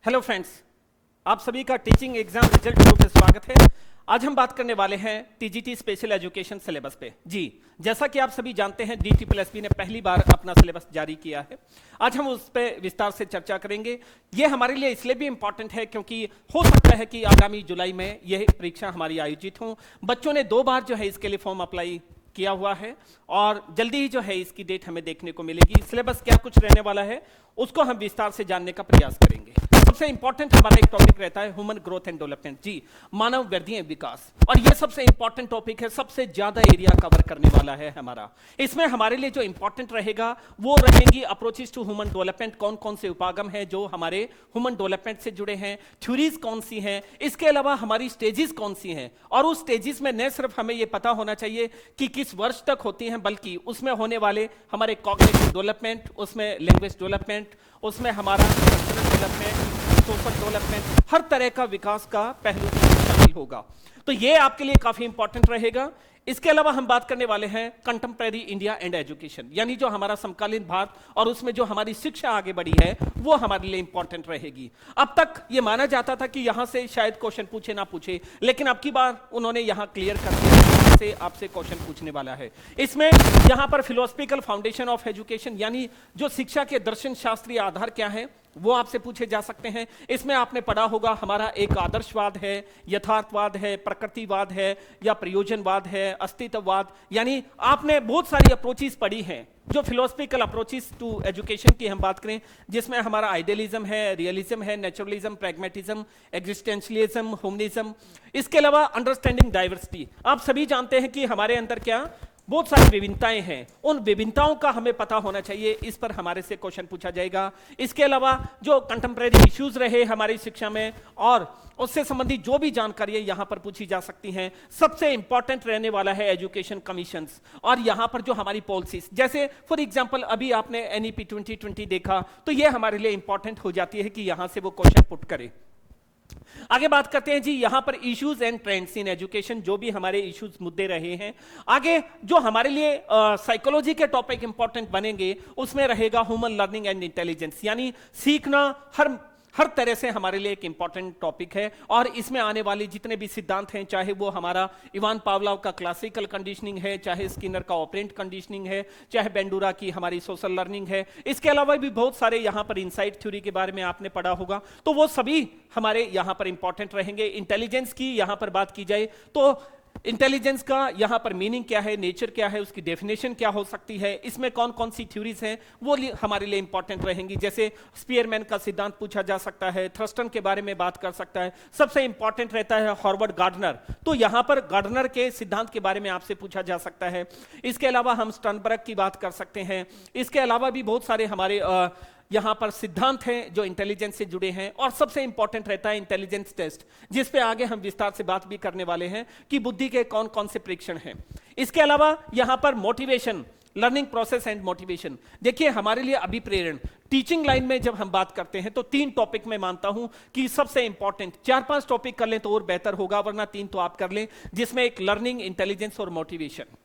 Hello friends, आप सभी का टीचिंग एग्जाम रिजल्ट वीडियो पे स्वागत है। आज हम बात करने वाले हैं टीजीटी स्पेशल एजुकेशन सिलेबस पे। जी, जैसा कि आप सभी जानते हैं DSSP ने पहली बार अपना सिलेबस जारी किया है। आज हम उस पर विस्तार से चर्चा करेंगे। ये हमारे लिए इसलिए भी इंपॉर्टेंट है क्योंकि हो सकता है कि आगामी जुलाई में यह परीक्षा हमारी आयोजित हो। बच्चों ने 2 बार जो है इसके लिए फॉर्म अप्लाई किया हुआ है और जल्दी ही जो है इसकी डेट हमें देखने को मिलेगी। सिलेबस क्या कुछ रहने वाला है उसको हम विस्तार से जानने का प्रयास करेंगे। सबसे इंपॉर्टेंट हमारा एक टॉपिक रहता है ह्यूमन ग्रोथ एंड डेवलपमेंट। जी, मानव वृद्धि एवं विकास, और ये सबसे इंपॉर्टेंट टॉपिक है, सबसे ज्यादा एरिया कवर करने वाला है हमारा। इसमें हमारे लिए जो इंपॉर्टेंट रहेगा वो रहेंगी अप्रोचेस टू ह्यूमन डेवलपमेंट। कौन कौन से उपागम है जो हमारे ह्यूमन डेवलपमेंट से जुड़े हैं, थ्योरीज कौन सी हैं, इसके अलावा हमारी स्टेजेस कौन सी हैं, और उस स्टेजेस में न सिर्फ हमें ये पता होना चाहिए कि किस वर्ष तक होती हैं, बल्कि उसमें होने वाले हमारे कॉग्निटिव डेवलपमेंट, उसमें लैंग्वेज डेवलपमेंट, उसमें हमारा डेवलपमेंट, सोशल डेवलपमेंट, हर तरह का विकास का पहलू शामिल होगा। तो ये आपके लिए काफी इंपॉर्टेंट रहेगा। इसके अलावा हम बात करने वाले हैं कंटेम्प्रेरी इंडिया एंड एजुकेशन, यानी जो हमारा समकालीन भारत और उसमें जो हमारी शिक्षा आगे बढ़ी है वो हमारे लिए इंपॉर्टेंट रहेगी। अब तक ये माना जाता था कि यहां से शायद क्वेश्चन पूछे ना पूछे, लेकिन अब की बार उन्होंने यहां क्लियर कर दिया से आपसे क्वेश्चन पूछने वाला है। इसमें यहां पर फिलोसफिकल फाउंडेशन ऑफ एजुकेशन, यानी जो शिक्षा के दर्शन शास्त्रीय आधार क्या है वो आपसे पूछे जा सकते हैं। इसमें आपने पढ़ा होगा हमारा एक आदर्शवाद है, यथार्थवाद है, प्रकृतिवाद है, या प्रयोजनवाद है, अस्तित्ववाद, यानी आपने बहुत सारी अप्रोचेस पढ़ी हैं जो फिलोसफिकल अप्रोचेस टू एजुकेशन की हम बात करें, जिसमें हमारा आइडियलिज्म है, रियलिज्म है, नेचुरलिज्म, प्रैग्मेटिज्म, एग्जिस्टेंशियलिज्म, ह्यूमनिज्म। इसके अलावा अंडरस्टैंडिंग डाइवर्सिटी। आप सभी जानते हैं कि हमारे अंदर क्या बहुत सारी विभिन्नताएं हैं, उन विभिन्नताओं का हमें पता होना चाहिए, इस पर हमारे से क्वेश्चन पूछा जाएगा। इसके अलावा जो कंटेम्प्रेरी इश्यूज रहे हमारी शिक्षा में और उससे संबंधित जो भी जानकारी है यहां पर पूछी जा सकती हैं। सबसे इंपॉर्टेंट रहने वाला है एजुकेशन कमीशंस, और यहां पर जो हमारी पॉलिसीज, जैसे फॉर एग्जांपल अभी आपने NEP 2020 देखा, तो यह हमारे लिए इंपॉर्टेंट हो जाती है कि यहां से वो क्वेश्चन पुट करे। आगे बात करते हैं जी यहां पर issues and trends in education, जो भी हमारे इश्यूज मुद्दे रहे हैं। आगे जो हमारे लिए साइकोलॉजी के टॉपिक इंपॉर्टेंट बनेंगे उसमें रहेगा ह्यूमन लर्निंग एंड इंटेलिजेंस, यानी सीखना हर तरह से हमारे लिए एक इंपॉर्टेंट टॉपिक है। और इसमें आने वाले जितने भी सिद्धांत हैं, चाहे वो हमारा इवान पावलोव का क्लासिकल कंडीशनिंग है, चाहे स्किनर का ऑपरेंट कंडीशनिंग है, चाहे बेंडूरा की हमारी सोशल लर्निंग है, इसके अलावा भी बहुत सारे यहाँ पर इनसाइट थ्योरी के बारे में आपने पढ़ा होगा, तो वो सभी हमारे यहाँ पर इंपॉर्टेंट रहेंगे। इंटेलिजेंस की यहाँ पर बात की जाए तो इंटेलिजेंस का यहां पर मीनिंग क्या है, नेचर क्या है, उसकी डेफिनेशन क्या हो सकती है, इसमें कौन कौन सी थ्योरीज हैं वो हमारे लिए इंपॉर्टेंट रहेंगी। जैसे स्पीयरमैन का सिद्धांत पूछा जा सकता है, थ्रस्टन के बारे में बात कर सकता है। सबसे इंपॉर्टेंट रहता है हॉवर्ड गार्डनर, तो यहां पर गार्डनर के सिद्धांत के बारे में आपसे पूछा जा सकता है। इसके अलावा हम स्टर्नबर्ग की बात कर सकते हैं। इसके अलावा भी बहुत सारे हमारे यहां पर सिद्धांत हैं जो इंटेलिजेंस से जुड़े हैं। और सबसे इंपॉर्टेंट रहता है इंटेलिजेंस टेस्ट, जिस पे आगे हम विस्तार से बात भी करने वाले हैं कि बुद्धि के कौन कौन से परीक्षण हैं। इसके अलावा यहां पर motivation, learning process and motivation. देखिए हमारे लिए अभिप्रेरण, टीचिंग लाइन में जब हम बात करते हैं तो 3 टॉपिक मैं मानता हूं कि सबसे इंपॉर्टेंट, 4-5 टॉपिक कर लें तो और बेहतर होगा, वरना 3 तो आप कर लें, जिसमें एक लर्निंग, इंटेलिजेंस और मोटिवेशन।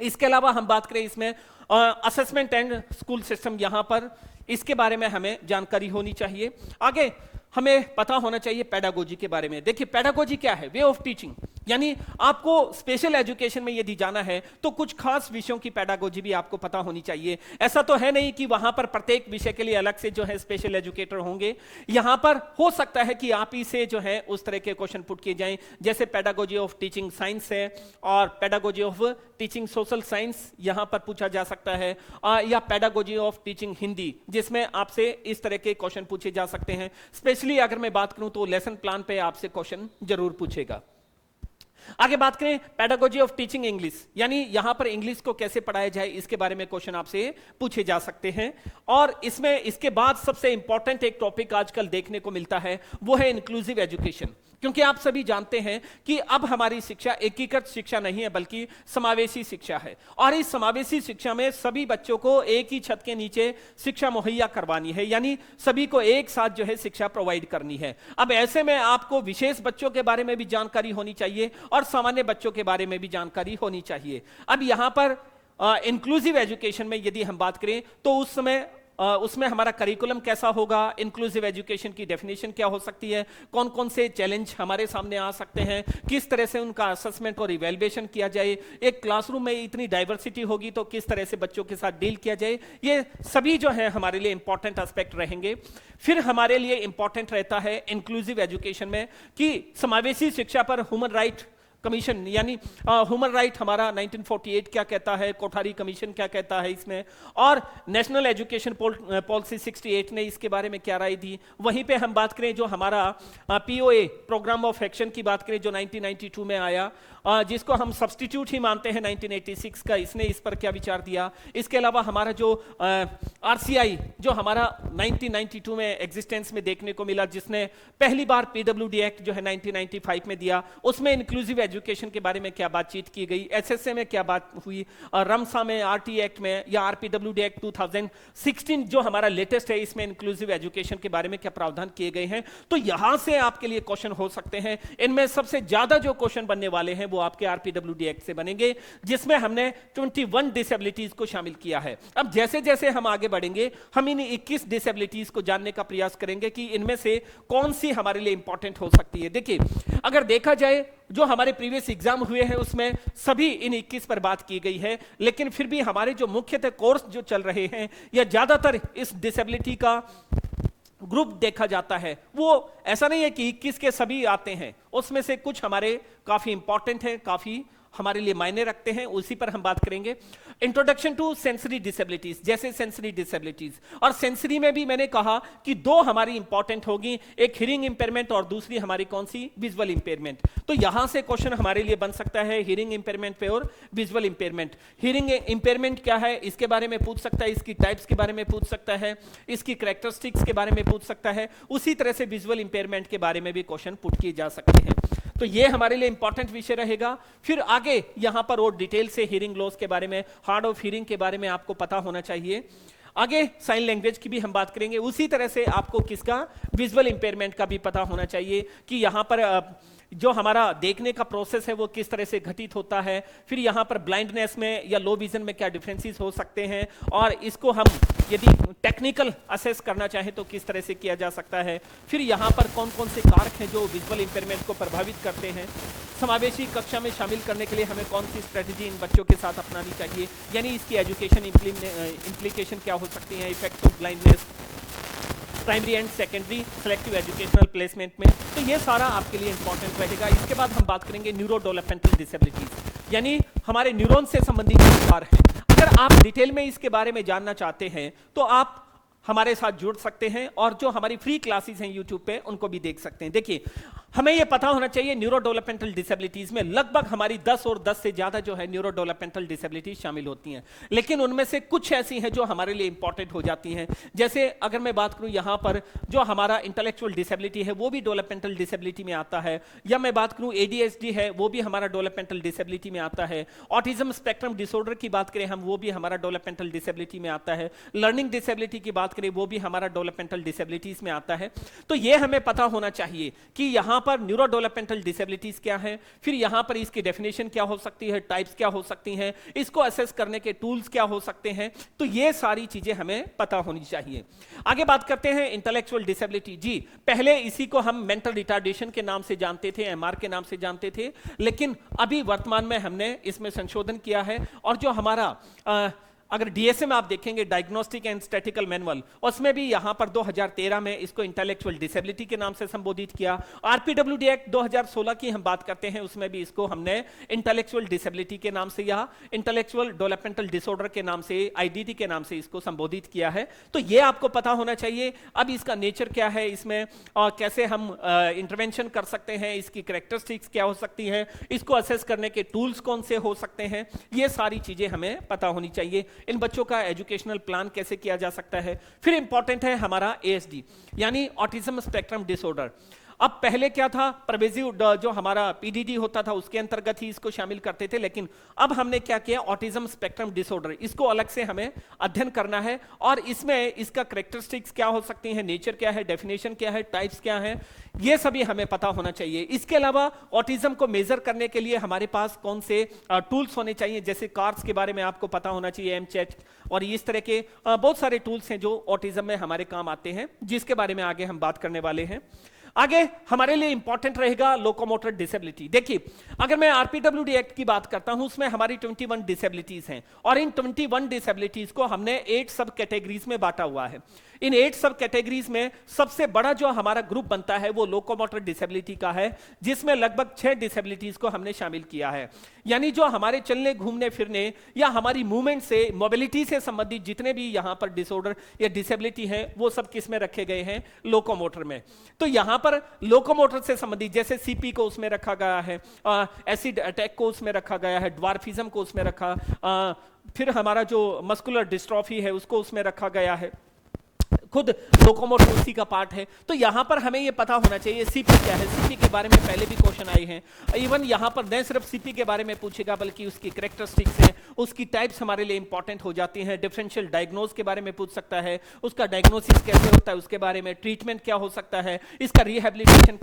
इसके अलावा हम बात करें इसमें असेसमेंट एंड स्कूल सिस्टम, यहां पर इसके बारे में हमें जानकारी होनी चाहिए। आगे हमें पता होना चाहिए पेडागोजी के बारे में। देखिए पेडागोजी क्या है, वे ऑफ टीचिंग, यानी आपको स्पेशल एजुकेशन में यदि जाना है तो कुछ खास विषयों की पेडागोजी भी आपको पता होनी चाहिए। ऐसा तो है नहीं कि वहां पर प्रत्येक विषय के लिए अलग से जो है स्पेशल एजुकेटर होंगे। यहां पर हो सकता है कि आप ही से जो है उस तरह के क्वेश्चन पुट किए जाएं, जैसे पेडागोजी ऑफ टीचिंग साइंस है और pedagogy of teaching social science यहां पर पूछा जा सकता है, या पेडागोजी ऑफ टीचिंग हिंदी, जिसमें आपसे इस तरह के क्वेश्चन पूछे जा सकते हैं। स्पेशली अगर मैं बात करूं तो लेसन प्लान पे आपसे क्वेश्चन जरूर पूछेगा। आगे बात करें पेडागोजी ऑफ टीचिंग इंग्लिश, यानी यहां पर इंग्लिश को कैसे पढ़ाया जाए इसके बारे में क्वेश्चन आपसे पूछे जा सकते हैं। और इसमें इसके बाद सबसे इंपॉर्टेंट एक टॉपिक आजकल देखने को मिलता है वो है इंक्लूसिव एजुकेशन, क्योंकि आप सभी जानते हैं कि अब हमारी शिक्षा एकीकृत शिक्षा नहीं है बल्कि समावेशी शिक्षा है। और इस समावेशी शिक्षा में सभी बच्चों को एक ही छत के नीचे शिक्षा मुहैया करवानी है, यानी सभी को एक साथ जो है शिक्षा प्रोवाइड करनी है। अब ऐसे में आपको विशेष बच्चों के बारे में भी जानकारी होनी चाहिए और सामान्य बच्चों के बारे में भी जानकारी होनी चाहिए। अब यहां पर इंक्लूसिव एजुकेशन में यदि हम बात करें तो उस समय उसमें हमारा करिकुलम कैसा होगा, इंक्लूसिव एजुकेशन की डेफिनेशन क्या हो सकती है, कौन कौन से चैलेंज हमारे सामने आ सकते हैं, किस तरह से उनका असेसमेंट और इवैल्यूएशन किया जाए, एक क्लासरूम में इतनी डाइवर्सिटी होगी तो किस तरह से बच्चों के साथ डील किया जाए, ये सभी जो है हमारे लिए इंपॉर्टेंट एस्पेक्ट रहेंगे। फिर हमारे लिए इंपॉर्टेंट रहता है इंक्लूसिव एजुकेशन में कि समावेशी शिक्षा पर ह्यूमन राइट कमीशन, यानी ह्यूमन राइट हमारा 1948 क्या कहता है, कोठारी कमीशन क्या कहता है इसमें, और नेशनल एजुकेशन पॉलिसी 68 ने इसके बारे में क्या राय दी। वहीं पे हम बात करें जो हमारा पीओए प्रोग्राम ऑफ एक्शन की बात करें जो 1992 में आया, जिसको हम सब्स्टिट्यूट ही मानते हैं 1986 का, इसने इस पर क्या विचार दिया। इसके अलावा हमारा जो आरसीआई जो हमारा 1992 में एग्जिस्टेंस में देखने को मिला, जिसने पहली बार पीडब्ल्यूडी एक्ट जो है 1995 में दिया, उसमें इंक्लूसिव एजुकेशन के बारे में क्या बातचीत की गई, एसएसए में क्या बात हुई, रमसा में, आरटी एक्ट में या आरपीडब्ल्यूडी एक्ट 2016 जो हमारा लेटेस्ट है इसमें इंक्लूसिव एजुकेशन के बारे में क्या प्रावधान किए गए हैं। तो यहां से आपके लिए क्वेश्चन हो सकते हैं। इनमें सबसे ज्यादा जो क्वेश्चन बनने वाले हैं वो आपके आरपीडब्ल्यूडी एक्ट से बनेंगे, जिसमें हमने 21 डिसेबिलिटीज को शामिल किया है। अब जैसे जैसे हम आगे बढ़ेंगे हम इन 21 डिसेबिलिटीज को जानने का प्रयास करेंगे कि इनमें से कौन सी हमारे लिए इंपॉर्टेंट हो सकती है। देखिए, अगर देखा जाए जो हमारे प्रीवियस एग्जाम हुए हैं उसमें सभी इन 21 पर बात की गई है, लेकिन फिर भी हमारे जो मुख्यतः कोर्स जो चल रहे हैं या ज्यादातर इस डिसेबिलिटी का ग्रुप देखा जाता है, वो ऐसा नहीं है कि 21 के सभी आते हैं, उसमें से कुछ हमारे काफी इंपॉर्टेंट हैं, काफी हमारे लिए मायने रखते हैं, उसी पर हम बात करेंगे। इंट्रोडक्शन टू सेंसरी डिसेबिलिटीज, जैसे सेंसरी डिसेबिलिटीज, और सेंसरी में भी मैंने कहा कि दो हमारी इंपॉर्टेंट होगी, एक हियरिंग इंपेयरमेंट और दूसरी हमारी कौन सी, विजुअल इंपेयरमेंट। तो यहां से क्वेश्चन हमारे लिए बन सकता है हियरिंग इंपेयरमेंट पे और विजुअल इंपेयरमेंट। हियरिंग इंपेयरमेंट क्या है इसके बारे में पूछ सकता है, इसकी टाइप्स के बारे में पूछ सकता है, इसकी कैरेक्टरिस्टिक्स के बारे में पूछ सकता है, उसी तरह से विजुअल इंपेयरमेंट के बारे में भी क्वेश्चन पुट किए जा सकते हैं। तो ये हमारे लिए इंपॉर्टेंट विषय रहेगा। फिर आगे यहां पर और डिटेल से हियरिंग लॉस के बारे में, हार्ड ऑफ हियरिंग के बारे में आपको पता होना चाहिए। आगे साइन लैंग्वेज की भी हम बात करेंगे, उसी तरह से आपको किसका, विजुअल इंपेयरमेंट का भी पता होना चाहिए कि यहां पर जो हमारा देखने का प्रोसेस है वो किस तरह से घटित होता है। फिर यहाँ पर ब्लाइंडनेस में या लो विजन में क्या डिफरेंसेस हो सकते हैं, और इसको हम यदि टेक्निकल असेस करना चाहें तो किस तरह से किया जा सकता है। फिर यहाँ पर कौन कौन से कारक हैं जो विजुअल इंपेयरमेंट को प्रभावित करते हैं। समावेशी कक्षा में शामिल करने के लिए हमें कौन सी स्ट्रेटजी इन बच्चों के साथ अपनानी चाहिए, यानी इसकी एजुकेशन इम्प्लीकेशन क्या हो सकती है, effects of blindness primary and secondary selective educational placement में। तो ये सारा आपके लिए इंपॉर्टेंट रहेगा। इसके बाद हम बात करेंगे न्यूरो डेवलपमेंटल डिसेबिलिटीज, यानी हमारे न्यूरॉन से संबंधित विकार हैं। अगर आप डिटेल में इसके बारे में जानना चाहते हैं तो आप हमारे साथ जुड़ सकते हैं, और जो हमारी फ्री क्लासेस हैं यूट्यूब पे उनको भी देख सकते हैं। देखिए, हमें यह पता होना चाहिए न्यूरो डेवलपमेंटल डिसेबिलिटीज में लगभग हमारी 10 और 10 से ज्यादा जो है न्यूरो डेवलपमेंटल डिसेबिलिटीज शामिल होती हैं, लेकिन उनमें से कुछ ऐसी हैं जो हमारे लिए इंपॉर्टेंट हो जाती हैं। जैसे अगर मैं बात करूं यहां पर जो हमारा इंटेलेक्चुअल डिसेबिलिटी है वो भी डेवलपमेंटल डिसेबिलिटी में आता है, या मैं बात करूं एडीएचडी है वो भी हमारा डेवलपमेंटल डिसेबिलिटी में आता है। ऑटिज्म स्पेक्ट्रम डिसऑर्डर की बात करें हम, वो भी हमारा डेवलपमेंटल डिसेबिलिटी में आता है। लर्निंग डिसेबिलिटी की बात करें वो भी हमारा डेवलपमेंटल डिसेबिलिटीज में आता है। तो ये हमें पता होना चाहिए कि यहां पर न्यूरो डेवलपमेंटल डिसेबिलिटीज क्या है, फिर यहां पर इसकी डेफिनेशन क्या हो सकती है, टाइप्स क्या हो सकती हैं, इसको असेस करने के टूल्स क्या हो सकते हैं। तो ये सारी चीजें हमें पता होनी चाहिए। आगे बात करते हैं इंटेलेक्चुअल डिसेबिलिटी। जी, पहले इसी को हम मेंटल रिटार्डेशन के नाम से जानते थे, एमआर के नाम से जानते थे, लेकिन अभी वर्तमान में हमने इसमें संशोधन किया है, और जो हमारा अगर डीएसए में आप देखेंगे डायग्नोस्टिक एंड स्टैटिकल मैनुअल, उसमें भी यहां पर 2013 में इसको इंटेलेक्चुअल डिसेबिलिटी के नाम से संबोधित किया। आरपीडब्ल्यूडी एक्ट 2016 की हम बात करते हैं, उसमें भी इसको हमने इंटेलेक्चुअल डिसेबिलिटी के नाम से या इंटेलेक्चुअल डेवलपमेंटल डिसऑर्डर के नाम से, आईडीडी के नाम से इसको संबोधित किया है। तो ये आपको पता होना चाहिए। अब इसका नेचर क्या है, इसमें कैसे हम इंटरवेंशन कर सकते हैं, इसकी कैरेक्टरिस्टिक्स क्या हो सकती है, इसको असेस करने के टूल्स कौन से हो सकते हैं, ये सारी चीजें हमें पता होनी चाहिए। इन बच्चों का एजुकेशनल प्लान कैसे किया जा सकता है। फिर इंपॉर्टेंट है हमारा एएसडी, यानी ऑटिज्म स्पेक्ट्रम डिसऑर्डर। अब पहले क्या था, परवेजिव जो हमारा पीडीडी होता था उसके अंतर्गत ही इसको शामिल करते थे, लेकिन अब हमने क्या किया, ऑटिज्म स्पेक्ट्रम डिसऑर्डर, इसको अलग से हमें अध्ययन करना है और इसमें इसका कैरेक्टरिस्टिक्स क्या हो सकती है, नेचर क्या है, डेफिनेशन क्या है, टाइप्स क्या है, ये सभी हमें पता होना चाहिए। इसके अलावा ऑटिज्म को मेजर करने के लिए हमारे पास कौन से टूल्स होने चाहिए, जैसे कार्ड्स के बारे में आपको पता होना चाहिए, एमचेट और इस तरह के बहुत सारे टूल्स हैं जो ऑटिज्म में हमारे काम आते हैं, जिसके बारे में आगे हम बात करने वाले हैं। आगे हमारे लिए इंपॉर्टेंट रहेगा लोकोमोटर डिसेबिलिटी। देखिए, अगर मैं आरपीडब्ल्यूडी एक्ट की बात करता हूं, उसमें हमारी 21 डिसेबिलिटीज हैं और इन 21 डिसेबिलिटीज को हमने 8 सब कैटेगरीज में बांटा हुआ है। इन 8 सब कैटेगरीज में सबसे बड़ा जो हमारा ग्रुप बनता है वो लोकोमोटर डिसेबिलिटी का है, जिसमें लगभग 6 डिसेबिलिटीज को हमने शामिल किया है। यानी जो हमारे चलने घूमने फिरने या हमारी मूवमेंट से, मोबिलिटी से संबंधित जितने भी यहां पर डिसऑर्डर या डिसेबिलिटी है, वो सब किस में रखे गए हैं, लोकोमोटर में। तो यहां पर लोकोमोटर से संबंधित जैसे सीपी को उसमें रखा गया है, एसिड अटैक को उसमें रखा गया है, ड्वार्फिज्म को उसमें रखा, फिर हमारा जो मस्कुलर डिस्ट्रॉफी है उसको उसमें रखा गया है, खुद लोकोमोटर उसी का पार्ट है। तो यहां पर हमें यह पता होना चाहिए सीपी क्या है। सीपी के बारे में पहले भी क्वेश्चन आए हैं, इवन यहां पर न सिर्फ सीपी के बारे में पूछेगा बल्कि उसकी कैरेक्टरिस्टिक्स हैं, उसकी टाइप्स हमारे लिए इंपॉर्टेंट हो जाती हैं। डिफरेंशियल डायग्नोज के बारे में पूछ सकता है, उसका डायग्नोसिस कैसे होता है उसके बारे में, ट्रीटमेंट क्या हो सकता है, इसका रिहेबिलिटेशन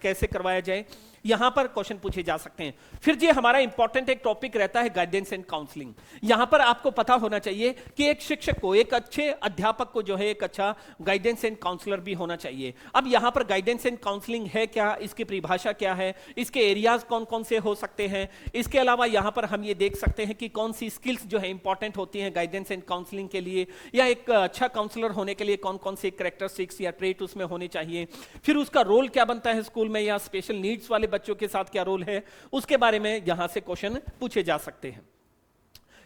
कैसे करवाया जाए, यहां पर क्वेश्चन पूछे जा सकते हैं। फिर जी हमारा इंपॉर्टेंट एक टॉपिक रहता है गाइडेंस एंड काउंसलिंग। यहां पर आपको पता होना चाहिए कि एक शिक्षक को, एक अच्छे अध्यापक को जो है एक अच्छा गाइडेंस एंड काउंसलर भी होना चाहिए। अब यहां पर गाइडेंस एंड काउंसलिंग है क्या, इसकी परिभाषा क्या है, इसके एरियाज कौन कौन से हो सकते हैं, इसके अलावा यहां पर हम ये देख सकते हैं कि कौन सी स्किल्स जो है इंपॉर्टेंट होती हैं गाइडेंस एंड काउंसलिंग के लिए, या एक अच्छा काउंसलर होने के लिए कौन कौन से कैरेक्टरिस्टिक्स या ट्रेट उसमें होने चाहिए। फिर उसका रोल क्या बनता है स्कूल में, या स्पेशल नीड्स वाले बच्चों के साथ क्या रोल है, उसके बारे में यहां से क्वेश्चन पूछे जा सकते हैं।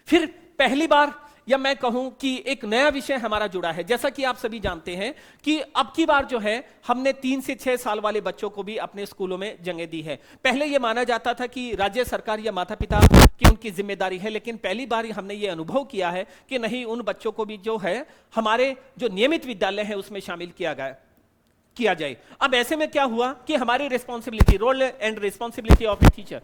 फिर पहली बार या मैं कहूं कि एक नया विषय हमारा जुड़ा है। जैसा कि आप सभी जानते हैं कि अब की बार जो है हमने 3 से 6 साल वाले बच्चों को भी अपने स्कूलों में जगह दी है। पहले यह माना जाता था कि राज्य सरकार या माता पिता की उनकी जिम्मेदारी है, लेकिन पहली बार हमने ये अनुभव किया है कि नहीं, उन बच्चों को भी जो है हमारे जो नियमित विद्यालय है उसमें शामिल किया जाए। अब ऐसे में क्या हुआ कि हमारी responsibility, role and responsibility of a teacher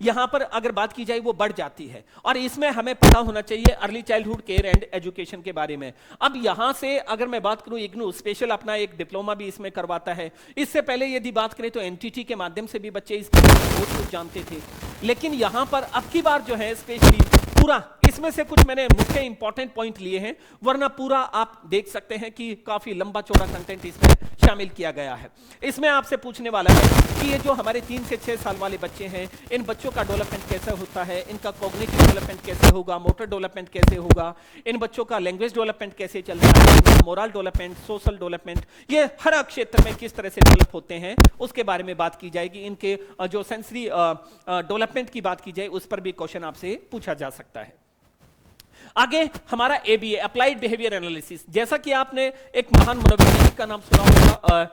यहां पर अगर बात की जाए वो बढ़ जाती है, और इसमें हमें पता होना चाहिए early childhood care and education के बारे में। अब यहां से अगर मैं बात करूं, इग्नू स्पेशल अपना एक डिप्लोमा भी इसमें करवाता है। इससे पहले यदि बात करें तो एनटीटी के माध्यम से भी बच्चे इसके बारे में बहुत कुछ जानते थे, लेकिन यहां पर अब की बार जो है स्पेशली पूरा, इसमें से कुछ मैंने मुख्य इंपॉर्टेंट पॉइंट लिए हैं, वरना पूरा आप देख सकते हैं कि काफी लंबा चौड़ा कंटेंट इसमें शामिल किया गया है। इसमें आपसे पूछने वाला है कि ये जो हमारे 3 से 6 साल वाले बच्चे हैं, इन बच्चों का डेवलपमेंट कैसे होता है, इनका कॉग्निटिव डेवलपमेंट कैसे होगा, मोटर डेवलपमेंट कैसे होगा, इन बच्चों का लैंग्वेज डेवलपमेंट कैसे चल रहा है, मोरल डेवलपमेंट, सोशल डेवलपमेंट, ये हर क्षेत्र में किस तरह से डेवलप होते हैं उसके बारे में बात की जाएगी। इनके जो सेंसरी डेवलपमेंट की बात की जाए उस पर भी क्वेश्चन आपसे पूछा जा सकता है। आगे हमारा एबीए, अप्लाइड बिहेवियर एनालिसिस। जैसा कि आपने एक महान मनोवैज्ञानिक का नाम सुना होगा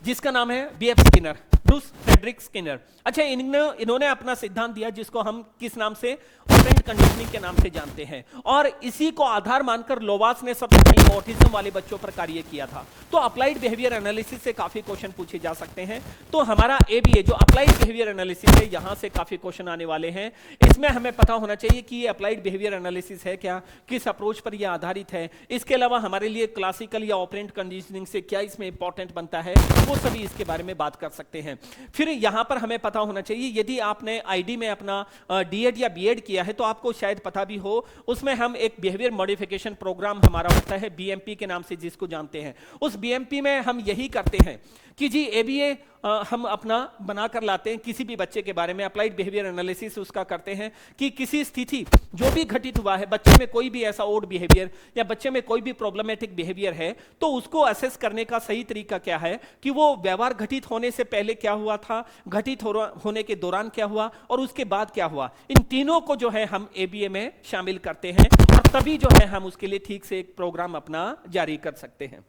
जिसका नाम है BF Skinner, Bruce Frederick Skinner. अच्छा, इन्होंने अपना सिद्धांत दिया जिसको हम किस नाम से, ऑपरेंट कंडीशनिंग के नाम से जानते हैं, और इसी को आधार मानकर लोवास ने सबसे पहले ऑटिज्म वाले बच्चों पर कार्य किया था। तो अप्लाइड बिहेवियर एनालिसिस से काफी क्वेश्चन पूछे जा सकते हैं। तो हमारा एबीए जो अप्लाइड बिहेवियर एनालिसिस है, यहां से काफी क्वेश्चन आने वाले हैं। इसमें हमें पता होना चाहिए कि ये अप्लाइड बिहेवियर एनालिसिस है क्या, किस अप्रोच पर यह आधारित है, इसके अलावा हमारे लिए क्लासिकल या ऑपरेंट कंडीशनिंग से क्या इसमें इंपॉर्टेंट बनता है, वो सभी इसके बारे में बात कर सकते हैं। फिर यहां पर हमें पता होना चाहिए, यदि आपने आईडी में अपना डीएड या बीएड किया है तो आपको शायद पता भी हो, उसमें हम एक बिहेवियर मॉडिफिकेशन प्रोग्राम हमारा होता है बीएमपी के नाम से जिसको जानते हैं। उस बीएमपी में हम यही करते हैं कि जी एबीए हम अपना बनाकर लाते हैं किसी भी बच्चे के बारे में, अप्लाइड बिहेवियर एनालिसिस उसका करते हैं कि किसी स्थिति जो भी घटित हुआ है, बच्चे में कोई भी ऐसा ओड बिहेवियर या बच्चे में कोई भी प्रॉब्लमेटिक बिहेवियर है, तो उसको असेस करने का सही तरीका क्या है कि वो व्यवहार घटित होने से पहले क्या हुआ था, घटित होने के दौरान क्या हुआ और उसके बाद क्या हुआ। इन तीनों को जो है हम एबीए में शामिल करते हैं और तभी जो है हम उसके लिए ठीक से एक प्रोग्राम अपना जारी कर सकते हैं।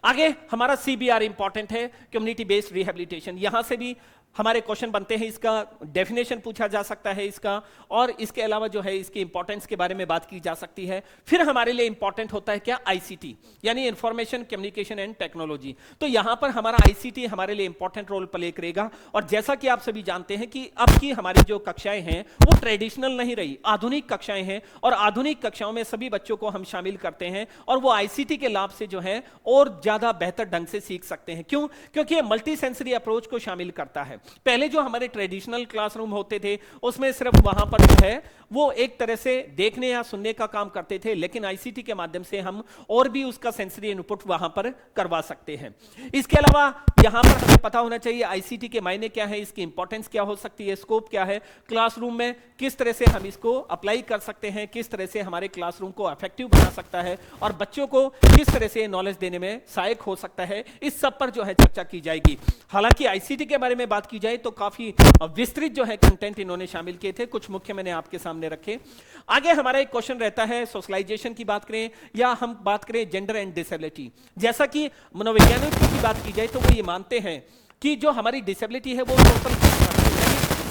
आगे हमारा सीबीआर इंपॉर्टेंट है, कम्युनिटी बेस्ड रिहेबिलिटेशन। यहां से भी हमारे क्वेश्चन बनते हैं, इसका डेफिनेशन पूछा जा सकता है इसका, और इसके अलावा जो है इसकी इंपॉर्टेंस के बारे में बात की जा सकती है। फिर हमारे लिए इंपॉर्टेंट होता है क्या, आईसीटी यानी इंफॉर्मेशन कम्युनिकेशन एंड टेक्नोलॉजी। तो यहां पर हमारा आईसीटी हमारे लिए इंपॉर्टेंट रोल प्ले करेगा। और जैसा कि आप सभी जानते हैं कि अब की हमारी जो कक्षाएं हैं वो ट्रेडिशनल नहीं रही, आधुनिक कक्षाएं हैं, और आधुनिक कक्षाओं में सभी बच्चों को हम शामिल करते हैं और वो आईसीटी के लाभ से जो है और ज्यादा बेहतर ढंग से सीख सकते हैं। क्यों? क्योंकि ये मल्टी सेंसरी अप्रोच को शामिल करता है। पहले जो हमारे ट्रेडिशनल क्लासरूम होते थे उसमें सिर्फ वहां पर जो है वो एक तरह से देखने या सुनने का काम करते थे, लेकिन आईसीटी के माध्यम से हम और भी उसका सेंसरी इनपुट वहां पर करवा सकते हैं। इसके अलावा यहां पर हमें पता होना चाहिए आईसीटी के मायने क्या है, इसकी इंपॉर्टेंस क्या हो सकती है, स्कोप क्या है, क्लासरूम में किस तरह से हम इसको अप्लाई कर सकते हैं, किस तरह से हमारे क्लासरूम को इफेक्टिव बना सकता है और बच्चों को किस तरह से नॉलेज देने में सहायक हो सकता है, इस सब पर जो है चर्चा की जाएगी। हालांकि आईसीटी के बारे में बात की जाए तो काफी विस्तृत जो है कंटेंट इन्होंने शामिल किए थे, कुछ मुख्य मैंने आपके सामने रखे। आगे हमारा एक क्वेश्चन रहता है सोशलाइजेशन की बात करें या हम बात करें जेंडर एंड डिसेबिलिटी। जैसा कि मनोवैज्ञानिकों की बात की जाए तो वो ये मानते हैं कि जो हमारी डिसेबिलिटी है वो सोशल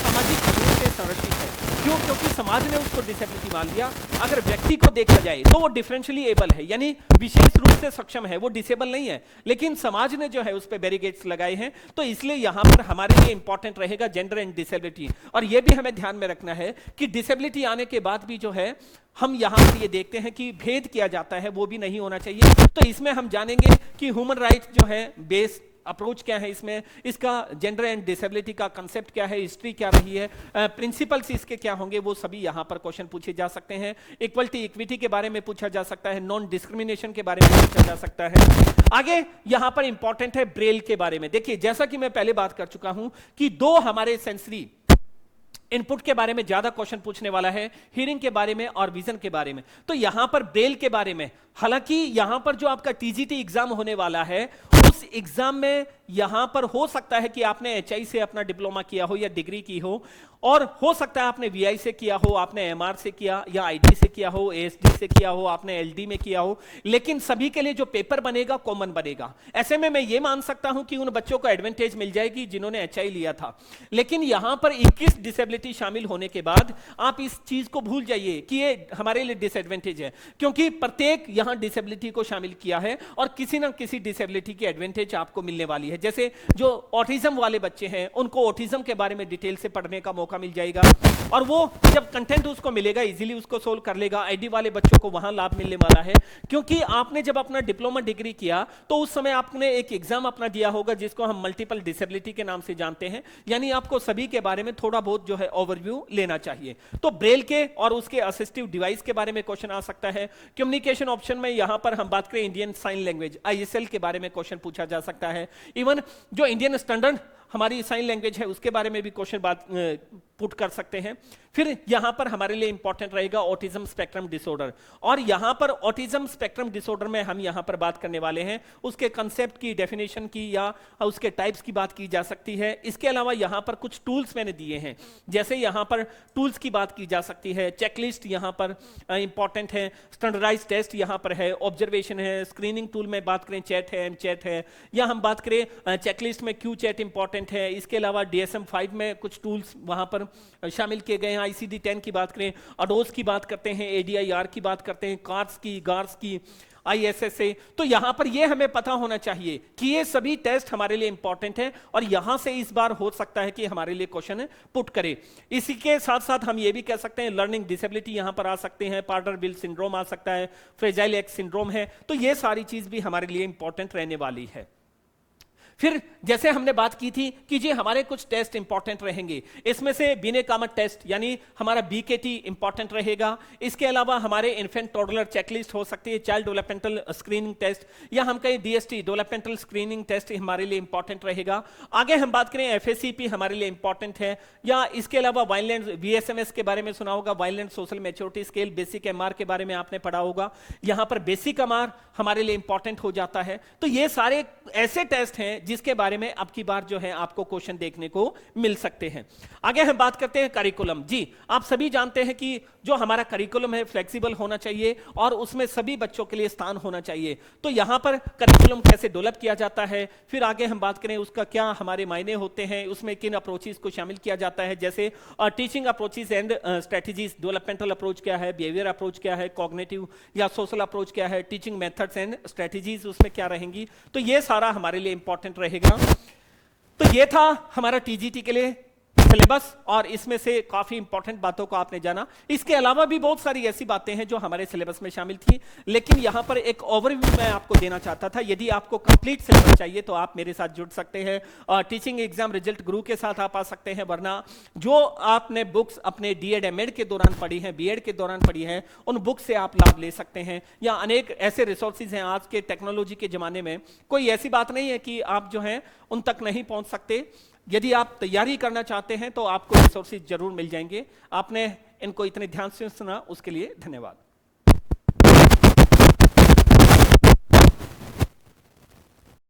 सामाजिक रूप से संरक्षित है। क्यों? क्योंकि समाज ने उसको डिसेबिलिटी मान लिया। अगर व्यक्ति को देखा जाए तो वो डिफरेंशियली एबल है, यानी विशेष रूप से सक्षम है, वो डिसेबल नहीं है, लेकिन समाज ने जो है उस पे बैरिकेड्स लगाए हैं। तो इसलिए यहां पर हमारे लिए इंपॉर्टेंट रहेगा जेंडर एंड डिसेबिलिटी। और ये भी हमें ध्यान में रखना है कि डिसेबिलिटी आने के बाद भी जो है हम यहां पर ये देखते हैं कि भेद किया जाता है, वो भी नहीं होना चाहिए। तो इसमें हम जानेंगे कि ह्यूमन राइट जो है बेस अप्रोच क्या है, इसमें इसका जेंडर एंड डिसेबिलिटी का कंसेप्ट क्या है, हिस्ट्री क्या रही है, प्रिंसिपल्स इसके क्या होंगे, वो सभी यहां पर क्वेश्चन पूछे जा सकते हैं। इक्वलिटी इक्विटी के बारे में पूछा जा सकता है, नॉन डिस्क्रिमिनेशन के बारे में पूछा जा सकता है। आगे यहां पर इंपॉर्टेंट है ब्रेल के बारे में। देखिए जैसा कि मैं पहले बात कर चुका हूं कि दो हमारे सेंसरी इनपुट के बारे में ज्यादा क्वेश्चन पूछने वाला है, हियरिंग के बारे में और विजन के बारे में। तो यहां पर ब्रेल के बारे में, हालांकि यहां पर जो आपका टीजीटी एग्जाम होने वाला है उस एग्जाम में यहां पर हो सकता है कि आपने एचआई से अपना डिप्लोमा किया हो या डिग्री की हो, और हो सकता है आपने वीआई से किया हो, आपने एमआर से किया या आईटी से किया हो, एएसडी से किया हो, आपने एलडी में किया हो, लेकिन सभी के लिए जो पेपर बनेगा कॉमन बनेगा। ऐसे में मैं ये मान सकता हूं कि उन बच्चों को एडवांटेज मिल जाएगी जिन्होंने एचआई लिया था। लेकिन यहां पर 21 डिसेबिलिटी शामिल होने के बाद आप इस चीज को भूल जाइए कि ये हमारे लिए डिसएडवांटेज है, क्योंकि प्रत्येक यहां डिसेबिलिटी को शामिल किया है और किसी ना किसी डिसेबिलिटी की एडवांटेज आपको मिलने वाली है। जैसे जो ऑटिज्म वाले बच्चे हैं उनको ऑटिज्म के बारे में डिटेल से पढ़ने का मौका मिल जाएगा, और वो जब कंटेंट उसको मिलेगा इजीली उसको सोल्व कर लेगा। आईडी वाले बच्चों को वहां लाभ मिलने वाला है, क्योंकि आपने जब अपना डिप्लोमा डिग्री किया तो उस समय आपने एक एग्जाम अपना दिया होगा जिसको हम मल्टीपल डिसेबिलिटी के नाम से जानते हैं, यानी आपको सभी के बारे में थोड़ा बहुत जो है ओवरव्यू लेना चाहिए। तो ब्रेल के और उसके असिस्टिव डिवाइस के बारे में क्वेश्चन आ सकता है। कम्युनिकेशन ऑप्शन में यहां पर हम बात करें इंडियन साइन लैंग्वेज आईएसएल के बारे में क्वेश्चन पूछा जा सकता है। इवन जो इंडियन स्टैंडर्ड हमारी साइन लैंग्वेज है उसके बारे में भी क्वेश्चन बात पुट कर सकते हैं। फिर यहां पर हमारे लिए इंपॉर्टेंट रहेगा ऑटिज्म स्पेक्ट्रम डिसऑर्डर, और यहां पर ऑटिज्म स्पेक्ट्रम डिसऑर्डर में हम यहां पर बात करने वाले हैं उसके कंसेप्ट की, डेफिनेशन की या उसके टाइप्स की बात की जा सकती है। इसके अलावा यहां पर कुछ टूल्स मैंने दिए हैं, जैसे यहां पर टूल्स की बात की जा सकती है, चेकलिस्ट यहां पर इंपॉर्टेंट है, स्टैंडर्डाइज टेस्ट यहां पर है, ऑब्जर्वेशन है, स्क्रीनिंग टूल में बात करें चैट है, एम चैट है, या हम बात करें चेकलिस्ट में क्यू चैट इंपॉर्टेंट है। इसके अलावा DSM-5 में कुछ टूल्स वहां पर शामिल किए गए हैं। ICD-10 की बात करें, अडोस की बात करते हैं, ADIR की बात करते हैं, कार्स की, गार्स की, ISSA। तो यहां पर यह हमें पता होना चाहिए कि ये सभी टेस्ट हमारे लिए इंपॉर्टेंट है और यहां से इस बार हो सकता है कि हमारे लिए क्वेश्चन पुट करे। इसी के साथ साथ हम ये भी कह सकते हैं लर्निंग डिसेबिलिटी यहां पर आ सकते हैं, पार्टर बिल सिंड्रोम आ सकता है, फ्रेजाइल एक्स सिंड्रोम है। तो ये सारी चीज भी हमारे लिए इंपॉर्टेंट रहने वाली है। फिर जैसे हमने बात की थी कि जी हमारे कुछ टेस्ट इंपॉर्टेंट रहेंगे, इसमें से बीने कामत टेस्ट यानी हमारा BKT इंपॉर्टेंट रहेगा। इसके अलावा हमारे इन्फेंट टॉडलर चेकलिस्ट हो सकती है, चाइल्ड डेवलपमेंटल स्क्रीनिंग टेस्ट, या हम कहें DST डेवलपमेंटल स्क्रीनिंग टेस्ट हमारे लिए इंपॉर्टेंट रहेगा। आगे हम बात करें FACP हमारे लिए इंपॉर्टेंट है, या इसके अलावा वायलेंस VSMS के बारे में सुना होगा, violence social maturity scale, basic MR के बारे में आपने पढ़ा होगा। यहां पर बेसिक MR हमारे लिए इंपॉर्टेंट हो जाता है। तो ये सारे ऐसे टेस्ट हैं जिसके बारे में अब की बार जो है आपको क्वेश्चन देखने को मिल सकते हैं। आगे हम बात करते हैं करिकुलम। जी, आप सभी जानते हैं कि जो हमारा करिकुलम है फ्लेक्सिबल होना चाहिए और उसमें सभी बच्चों के लिए स्थान होना चाहिए। तो यहां पर करिकुलम कैसे डेवलप किया जाता है, फिर आगे हम बात करें उसका क्या हमारे मायने होते हैं, उसमें किन अप्रोचेस को शामिल किया जाता है, जैसे teaching approaches and strategies, developmental approach क्या है, बिहेवियर अप्रोच क्या है, कॉग्निटिव या सोशल अप्रोच क्या है, टीचिंग मेथड्स एंड स्ट्रेटजीज उसमें क्या रहेंगी। तो ये सारा हमारे लिए इंपॉर्टेंट रहेगा। तो ये था हमारा टीजीटी के लिए सिलेबस और इसमें से काफी इंपॉर्टेंट बातों को आपने जाना। इसके अलावा भी बहुत सारी ऐसी बातें हैं जो हमारे सिलेबस में शामिल थी, लेकिन यहां पर एक ओवरव्यू मैं आपको देना चाहता था। यदि आपको कंप्लीट सिलेबस चाहिए तो आप मेरे साथ जुड़ सकते हैं और टीचिंग एग्जाम रिजल्ट गुरु के साथ आप आ सकते हैं, वरना जो आपने बुक्स अपने डीएड एमएड के दौरान पढ़ी हैं, बीएड के दौरान पढ़ी हैं, उन बुक से आप लाभ ले सकते हैं। या अनेक ऐसे रिसोर्सेज हैं आज के टेक्नोलॉजी के जमाने में, कोई ऐसी बात नहीं है कि आप जो हैं उन तक नहीं पहुंच सकते। यदि आप तैयारी करना चाहते हैं तो आपको रिसोर्सेज जरूर मिल जाएंगे। आपने इनको इतने ध्यान से सुना उसके लिए धन्यवाद।